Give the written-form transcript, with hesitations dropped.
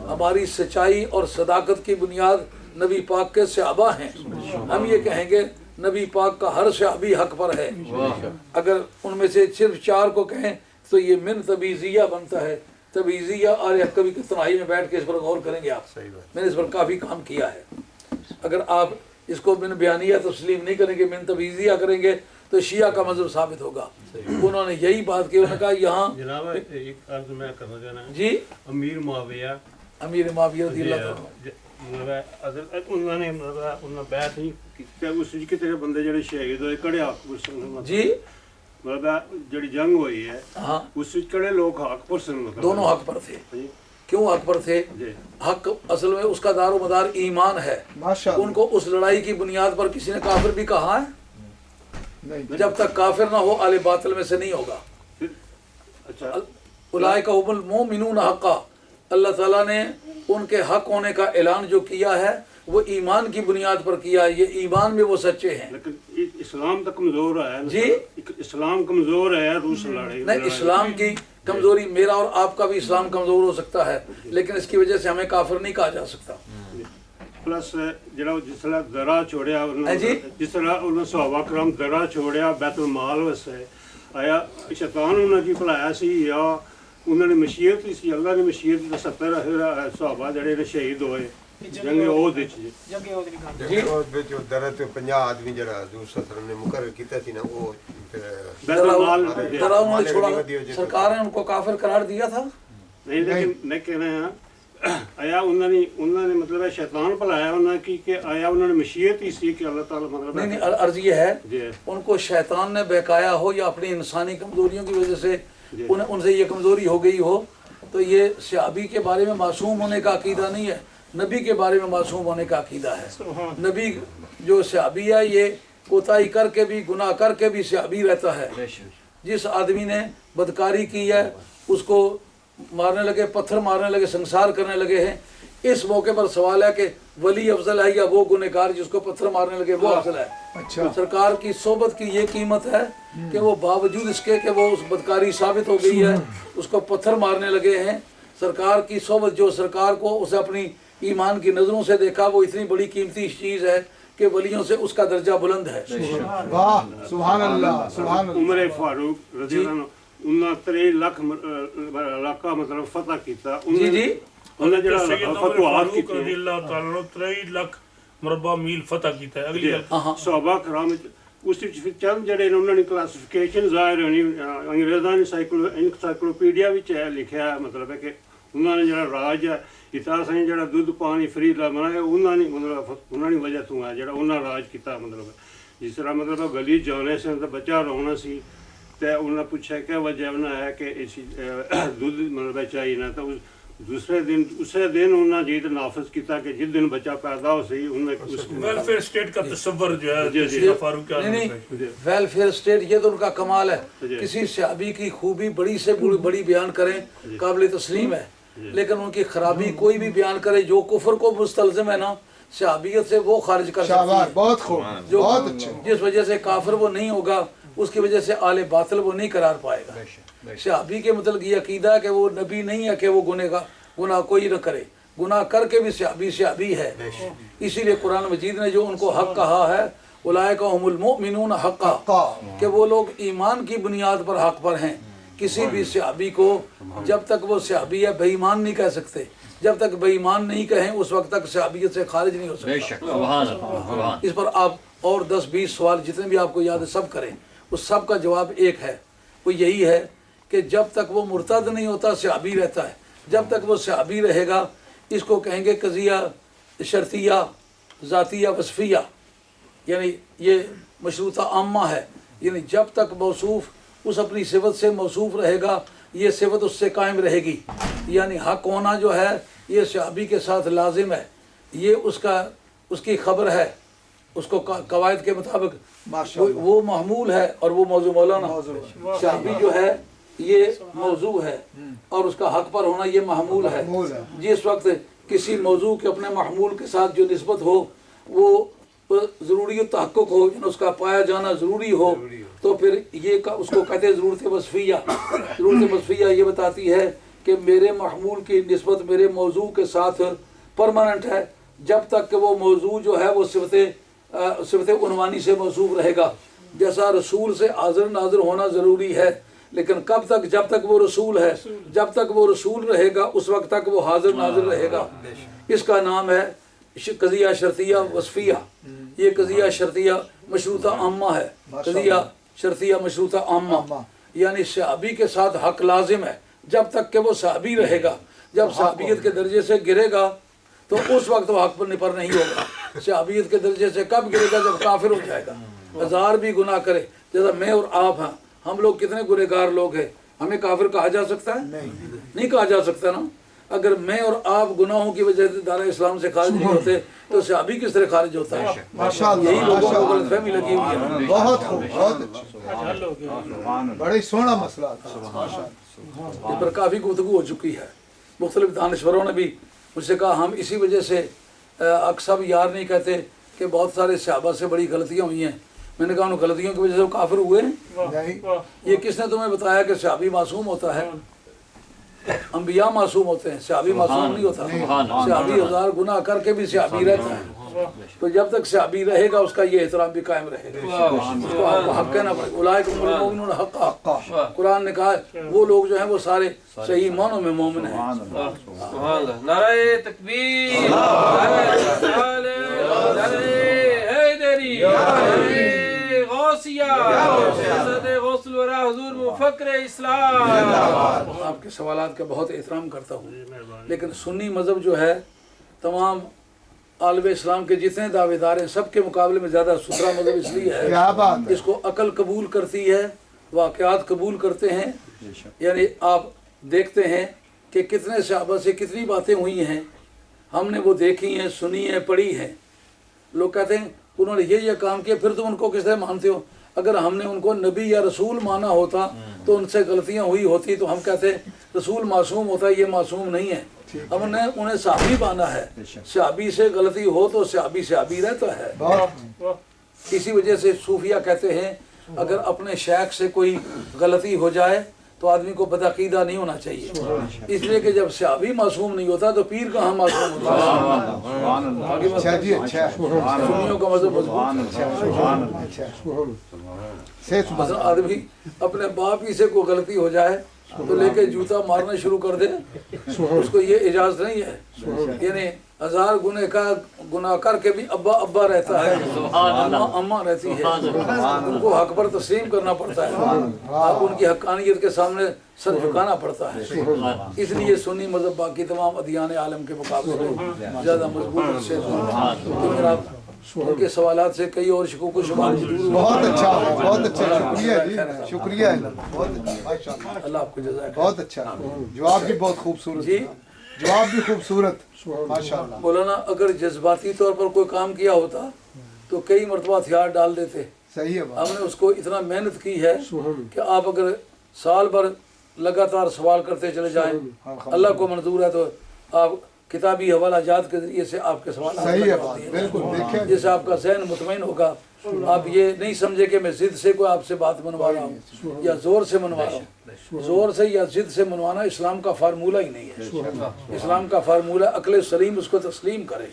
ہماری سچائی اور صداقت کی بنیاد نبی پاک کے صحابہ ہیں. ہم یہ کہیں گے نبی پاک کا ہر صحابی حق پر ہے. اگر ان میں سے صرف 4 کو کہیں تو یہ من تبعیضیہ بنتا ہے. تبعیضیہ اور کبھی تنہائی میں بیٹھ کے اس پر غور کریں گے آپ. میں نے اس پر کافی کام کیا ہے. اگر آپ اس کو من بیانیہ تسلیم نہیں کریں گے، من تبعیضیہ کریں گے تو شیعہ کا مذہب ثابت ہوگا. انہوں نے یہی بات کی. انہوں نے کہا یہاں جناب ایک عرض میں کرنا چاہنا ہے جی امیر معاویہ رضی اللہ تعالیٰ انہوں نے بیعت نہیں کی اس کتنے بندے جڑے شہید ہوئے کڑے حق جی مطلب جڑی جنگ ہوئی ہے ہاں اس کڑے لوگ حق پر سن دونوں حق پر تھے. کیوں حق پر تھے؟ حق اصل میں اس کا دار و مدار ایمان ہے. ان کو اس لڑائی کی بنیاد پر کسی نے کافر بھی کہا ہے؟ جب تک کافر نہ ہو اہل باطل میں سے نہیں ہوگا. اچھا اولئک هم المؤمنون حقا. اللہ تعالیٰ نے ان کے حق ہونے کا اعلان جو کیا ہے وہ ایمان کی بنیاد پر کیا ہے. یہ ایمان میں وہ سچے ہیں. لیکن اسلام تو کمزور ہے جی اسلام کمزور ہے روس لڑائی نہیں، اسلام کی کمزوری میرا اور آپ کا بھی اسلام کمزور ہو سکتا ہے لیکن اس کی وجہ سے ہمیں کافر نہیں کہا جا سکتا. پلس جڑا جس طرح درا چھوڑیا جی جس طرح انہوں نے صحابہ کرام درا چھوڑیا بیت المال واسطے آیا شیطان انہوں کی بھلایا سی یا انہوں نے مشیت سی اللہ نے مشیت 70 صحابہ جڑے نے شہید ہوئے جنگ عہد وچ جنگ عہد وچ 50 آدمی جڑا حضور صلی اللہ علیہ وسلم نے مقرر کیتا سی نا وہ بیت المال ذرا انہوں نے چھوڑا. سرکار نے ان کو کافر قرار دیا تھا نہیں لیکن میں کہہ رہے ہیں آیا انہوں نے مطلب ہے شیطان بھلایا انہوں نے کہ آیا انہوں نے مشیت ہی سی کہ اللہ تعالیٰ مطلب نہیں عرض یہ ہے ان کو شیطان نے بہکایا ہو یا اپنی انسانی کمزوریوں کی وجہ سے ان سے یہ کمزوری ہو گئی ہو تو یہ صحابی کے بارے میں معصوم ہونے کا عقیدہ نہیں ہے، نبی کے بارے میں معصوم ہونے کا عقیدہ ہے. نبی جو صحابی ہے یہ کوتاہی کر کے بھی گناہ کر کے بھی صحابی رہتا ہے. جس آدمی نے بدکاری کی ہے اس کو مارنے لگے، پتھر مارنے لگے، سنسار کرنے لگے ہیں. اس موقع پر سوال ہے کہ ولی افضل ہے یا وہ گنہگار جس کو پتھر مارنے لگے وہ افضل ہے؟ سرکار کی صحبت کی یہ قیمت ہے کہ وہ باوجود اس کے کہ وہ اس بدکاری ثابت ہو گئی ہے اس کو پتھر مارنے لگے ہیں. سرکار کی صحبت جو سرکار کو اسے اپنی ایمان کی نظروں سے دیکھا وہ اتنی بڑی قیمتی چیز ہے کہ ولیوں سے اس کا درجہ بلند ہے. واہ سبحان اللہ سبحان اللہ. عمر فاروق رضی اللہ عنہ انہوں 23 لاکھ علاقہ مطلب فتح کیتا. جی انہوں جڑا فتوحات فاروق رضی اللہ تعالیٰ عنہ 23 لاکھ مربع میل فتح کیتا ہے. اگلی صحابہ کرام اس چند جڑے انہوں نے کلاسیفیکیشن ظاہر ہونی انگریزاں نے انسائکلوپیڈیا وچ لکھیا ہے مطلب ہے کہ انہوں نے جڑا راج ہے اتنا سائیں جڑا دودھ پانی فری لانا ہے انہوں نے مطلب انہوں نے وجہ تو ہے جڑا انہوں راج کیتا مطلب جس طرح مطلب گلی جانے سے بچہ رونا سی تو انہوں نے پوچھا کیا وجہ ہے کہ دودھ مطلب چاہیے نا تو دوسرے دن اسی دن انہوں نے یہ نافذ کیتا کہ جس دن بچہ پیدا ہو سی ویلفیئر اسٹیٹ کا تصور جو ہے فاروق ویلفیئر اسٹیٹ یہ تو ان کا کمال ہے. کسی صحابی کی خوبی بڑی سے بڑی بیان کریں قابل تسلیم ہے لیکن ان کی خرابی کوئی بھی بیان کرے جو کفر کو مستلزم ہے نا صحابیت سے وہ خارج کر سکتی ہے. بہت خوب جو بہت اچھا. جس وجہ سے کافر وہ نہیں ہوگا اس کی وجہ سے اہل باطل وہ نہیں قرار پائے گا. صحابی کے مطلب یہ عقیدہ ہے کہ وہ نبی نہیں ہے کہ وہ گناہ کوئی نہ کرے، گناہ کر کے بھی صحابی ہے. اسی لیے قرآن مجید نے جو ان کو حق کہا ہے اولئک هم المؤمنون حقا کہ وہ لوگ ایمان کی بنیاد پر حق پر ہیں. کسی بھی صحابی کو جب تک وہ صحابی ہے بے ایمان نہیں کہہ سکتے. جب تک بے ایمان نہیں کہیں اس وقت تک صحابیت سے خارج نہیں ہو سکتا. اس پر آپ اور 10-20 سوال جتنے بھی آپ کو یاد ہے سب کریں. اس سب کا جواب ایک ہے، وہ یہی ہے کہ جب تک وہ مرتد نہیں ہوتا صحابی رہتا ہے. جب تک وہ صحابی رہے گا اس کو کہیں گے قضیہ شرطیہ ذاتیہ وصفیہ، یعنی یہ مشروطہ عامہ ہے. یعنی جب تک موصوف اس اپنی صفت سے موصوف رہے گا یہ صفت اس سے قائم رہے گی. یعنی حق ہونا جو ہے یہ صحابی کے ساتھ لازم ہے، یہ اس کی خبر ہے، اس کو قواعد کے مطابق وہ محمول ہے اور وہ موضوع مولانا. صحابی جو ہے یہ موضوع ہے اور اس کا حق پر ہونا یہ محمول ہے. جس وقت کسی موضوع کے اپنے محمول کے ساتھ جو نسبت ہو وہ ضروری تحقق ہو، اس کا پایا جانا ضروری ہو تو پھر یہ اس کو کہتے ہیں ضرورت وصفیہ. ضرورت وصفیہ یہ بتاتی ہے کہ میرے محمول کی نسبت میرے موضوع کے ساتھ پرماننٹ ہے، جب تک کہ وہ موضوع جو ہے وہ صفت عنوانی سے موصوف رہے گا. جیسا رسول سے حاضر ناظر ہونا ضروری ہے، لیکن کب تک؟ جب تک وہ رسول ہے. جب تک وہ رسول رہے گا اس وقت تک وہ حاضر ناظر رہے گا. اس کا نام ہے قضیہ شرطیہ وصفیہ. یہ قضیہ شرطیہ مشروطہ عامہ ہے. قضیہ شرطیہ مشروطہ عامہ یعنی صحابی کے ساتھ حق لازم ہے جب تک کہ وہ صحابی رہے گا. جب صحابیت کے درجے سے گرے گا تو اس وقت وہ حق پر نپر نہیں ہوگا. صحابیت کے درجے سے کب گرے گا؟ جب کافر ہو جائے گا. ہزار بھی گناہ کرے، جیسا میں اور آپ ہیں، ہم لوگ کتنے گنہگار لوگ ہیں، ہمیں کافر کہا جا سکتا ہے؟ نہیں کہا جا سکتا نا. اگر میں اور آپ گناہوں کی وجہ سے دار اسلام سے خارج نہیں ہوتے تو صحابی کس طرح خارج ہوتا ہے؟ ماشاءاللہ یہی لوگوں کو غلط فہمی لگی ہوئی ہے. بہت خوب، بہت اچھا، بڑی سونا مسئلہ تھا. اس پر کافی گفتگو ہو چکی ہے. مختلف دانشوروں نے بھی مجھ سے کہا ہم اسی وجہ سے اکثر یار نہیں کہتے کہ بہت سارے صحابہ سے بڑی غلطیاں ہوئی ہیں. میں نے کہا ان غلطیوں کی وجہ سے وہ کافر ہوئے ہیں؟ نہیں، یہ کس نے تمہیں بتایا کہ صحابی معصوم ہوتا ہے؟ انبیاء معصوم ہوتے ہیں، صحابی معصوم نہیں ہوتا. صحابی ہزار گناہ کر کے بھی صحابی رہتا ہے. تو جب تک صحابی رہے گا اس کا یہ احترام بھی قائم رہے گا. اس کو آپ کو حق کہنا پڑے گا. اولئک هم المؤمنون حقا. قرآن نے کہا وہ لوگ جو ہیں وہ سارے صحیح معنوں میں مومن ہیں. سبحان اللہ. نعرہ تکبیر، نعرہ رسالت، نعرہ حیدری، نعرہ غوثیہ، حضرت غوث الورا حضور مفکر اسلام. آپ کے سوالات کا بہت احترام کرتا ہوں، لیکن سنی مذہب جو ہے تمام عالم اسلام کے جتنے دعوے دار ہیں سب کے مقابلے میں زیادہ ستھرا مذہب اس لیے ہے کیا بات ہے. اس کو عقل قبول کرتی ہے، واقعات قبول کرتے ہیں. یعنی آپ دیکھتے ہیں کہ کتنے صحابہ سے کتنی باتیں ہوئی ہیں، ہم نے وہ دیکھی ہیں، سنی ہیں، پڑھی ہیں. لوگ کہتے ہیں انہوں نے یہ کام کیا، پھر تم ان کو کس طرح مانتے ہو؟ اگر ہم نے ان کو نبی یا رسول مانا ہوتا تو ان سے غلطیاں ہوئی ہوتی تو ہم کہتے رسول معصوم ہوتا ہے، یہ معصوم نہیں ہے. ہم نے انہیں صحابی مانا ہے. صحابی سے غلطی ہو تو صحابی رہتا ہے. اسی وجہ سے صوفیہ کہتے ہیں اگر اپنے شیخ سے کوئی غلطی ہو جائے تو آدمی کو بدعقیدہ نہیں ہونا چاہیے، اس لیے کہ جب صحابی معصوم نہیں ہوتا تو پیر کہاں معصوم ہوتا ہے. اچھا جی، اچھا، سنیوں کا مذہب مضبوط ہے. مثلا آدمی اپنے باپ ہی سے کوئی غلطی ہو جائے تو لے کے جوتا مارنا شروع کر دے، اس کو یہ اجازت نہیں ہے. یعنی ہزار گناہ کر کے بھی ابا رہتا ہے، اماں رہتی ہے، ان کو حق پر تسلیم کرنا پڑتا ہے. آپ ان کی حقانیت کے سامنے سر جھکانا پڑتا ہے. اس لیے سنی مذہب باقی تمام ادیان عالم کے مقابلے میں زیادہ مضبوط سے ان کے سوالات سے کئی اور شکوک و شبہات دور. بہت اچھا، بہت اچھا، شکریہ جی، شکریہ. بہت اچھا، ماشاءاللہ، اللہ آپ کو جزائے خیر. بہت اچھا. جواب بھی بہت خوبصورت جی، جواب بھی خوبصورت، ماشاءاللہ. مولانا اگر جذباتی طور پر کوئی کام کیا ہوتا تو کئی مرتبہ ہتھیار ڈال دیتے. صحیح ہے بات. ہم نے اس کو اتنا محنت کی ہے کہ آپ اگر سال بھر لگاتار سوال کرتے چلے جائیں، اللہ کو منظور ہے تو آپ کتابی حوالہ جات کے ذریعے سے آپ کے سوالات صحیح ہے حل بات، ہوتی ہیں. بالکل. دیکھیں جس سے آپ کا ذہن مطمئن ہوگا. آپ یہ نہیں سمجھے کہ میں ضد سے کوئی آپ سے بات منوا رہا ہوں یا زور سے منوا رہا ہوں. زور سے یا ضد سے منوانا اسلام کا فارمولہ ہی نہیں ہے. اسلام کا فارمولہ عقل سلیم اس کو تسلیم کرے.